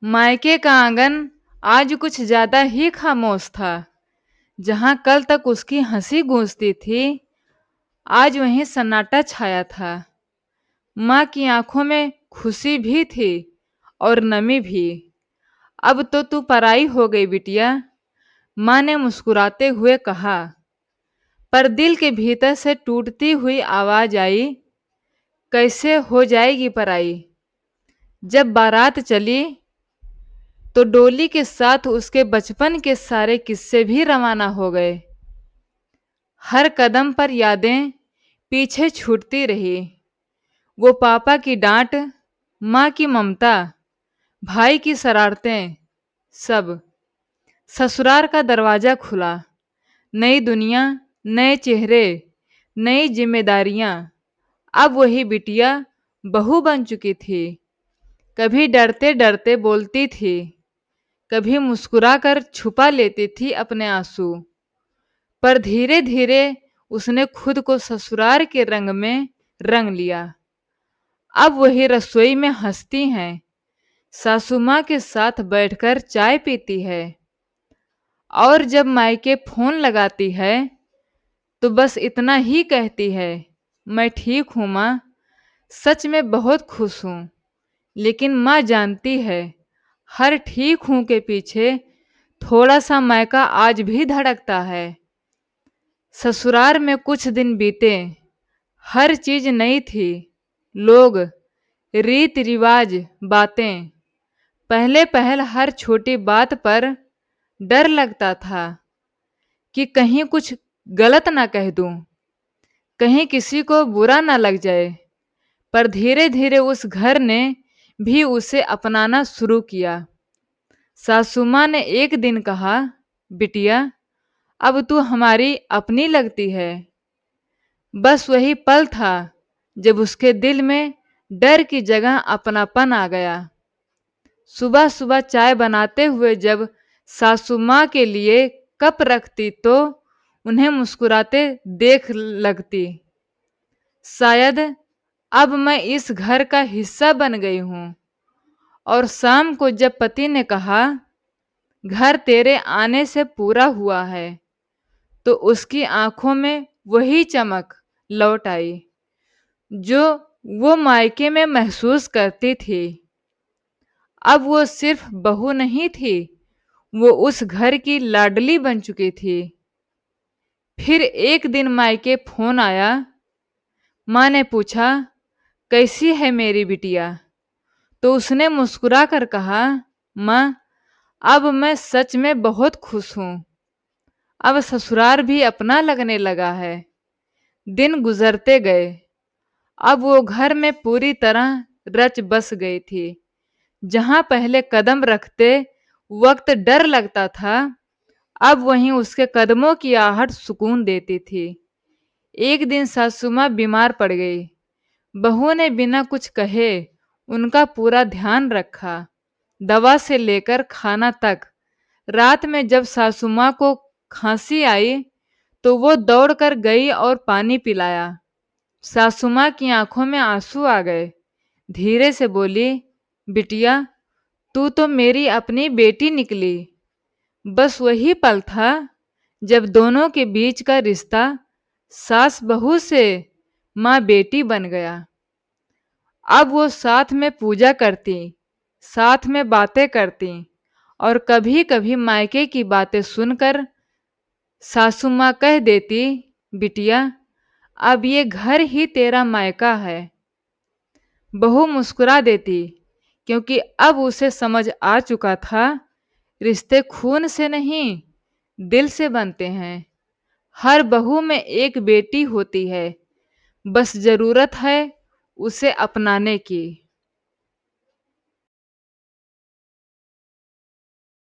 मायके का आंगन आज कुछ ज्यादा ही खामोश था। जहां कल तक उसकी हंसी गूंजती थी, आज वहीं सन्नाटा छाया था। माँ की आंखों में खुशी भी थी और नमी भी। अब तो तू पराई हो गई बिटिया, माँ ने मुस्कुराते हुए कहा। पर दिल के भीतर से टूटती हुई आवाज आई, कैसे हो जाएगी पराई। जब बारात चली तो डोली के साथ उसके बचपन के सारे किस्से भी रवाना हो गए। हर कदम पर यादें पीछे छूटती रही। वो पापा की डांट, माँ की ममता, भाई की शरारतें, सब। ससुराल का दरवाजा खुला। नई दुनिया, नए चेहरे, नई जिम्मेदारियां। अब वही बिटिया बहू बन चुकी थी। कभी डरते डरते बोलती थी, कभी मुस्कुराकर छुपा लेती थी अपने आंसू। पर धीरे धीरे उसने खुद को ससुराल के रंग में रंग लिया। अब वही रसोई में हंसती हैं, सासू माँ के साथ बैठकर चाय पीती है, और जब मायके फोन लगाती है तो बस इतना ही कहती है, मैं ठीक हूँ माँ, सच में बहुत खुश हूँ। लेकिन माँ जानती है, हर ठीक हूँ के पीछे थोड़ा सा मायका आज भी धड़कता है। ससुराल में कुछ दिन बीते। हर चीज नई थी। लोग, रीत रिवाज, बातें। पहले पहल हर छोटी बात पर डर लगता था कि कहीं कुछ गलत ना कह दूं, कहीं किसी को बुरा ना लग जाए। पर धीरे धीरे उस घर ने भी उसे अपनाना शुरू किया। सासू माँ ने एक दिन कहा, बिटिया अब तू हमारी अपनी लगती है। बस वही पल था जब उसके दिल में डर की जगह अपनापन आ गया। सुबह सुबह चाय बनाते हुए जब सासू माँ के लिए कप रखती तो उन्हें मुस्कुराते देख लगती, शायद अब मैं इस घर का हिस्सा बन गई हूँ। और शाम को जब पति ने कहा, घर तेरे आने से पूरा हुआ है, तो उसकी आंखों में वही चमक लौट आई जो वो मायके में महसूस करती थी। अब वो सिर्फ बहू नहीं थी, वो उस घर की लाडली बन चुकी थी। फिर एक दिन मायके फोन आया। माँ ने पूछा, कैसी है मेरी बिटिया। तो उसने मुस्कुरा कर कहा, माँ अब मैं सच में बहुत खुश हूँ। अब ससुराल भी अपना लगने लगा है। दिन गुजरते गए। अब वो घर में पूरी तरह रच बस गई थी। जहां पहले कदम रखते वक्त डर लगता था, अब वहीं उसके कदमों की आहट सुकून देती थी। एक दिन सासू माँ बीमार पड़ गई। बहू ने बिना कुछ कहे उनका पूरा ध्यान रखा, दवा से लेकर खाना तक। रात में जब सासू माँ को खांसी आई तो वो दौड़कर गई और पानी पिलाया। सासू माँ की आंखों में आंसू आ गए। धीरे से बोली, बिटिया तू तो मेरी अपनी बेटी निकली। बस वही पल था जब दोनों के बीच का रिश्ता सास बहू से माँ बेटी बन गया। अब वो साथ में पूजा करती, साथ में बातें करती, और कभी कभी मायके की बातें सुनकर सासू माँ कह देती, बिटिया अब ये घर ही तेरा मायका है। बहू मुस्कुरा देती, क्योंकि अब उसे समझ आ चुका था, रिश्ते खून से नहीं दिल से बनते हैं। हर बहू में एक बेटी होती है, बस जरूरत है उसे अपनाने की।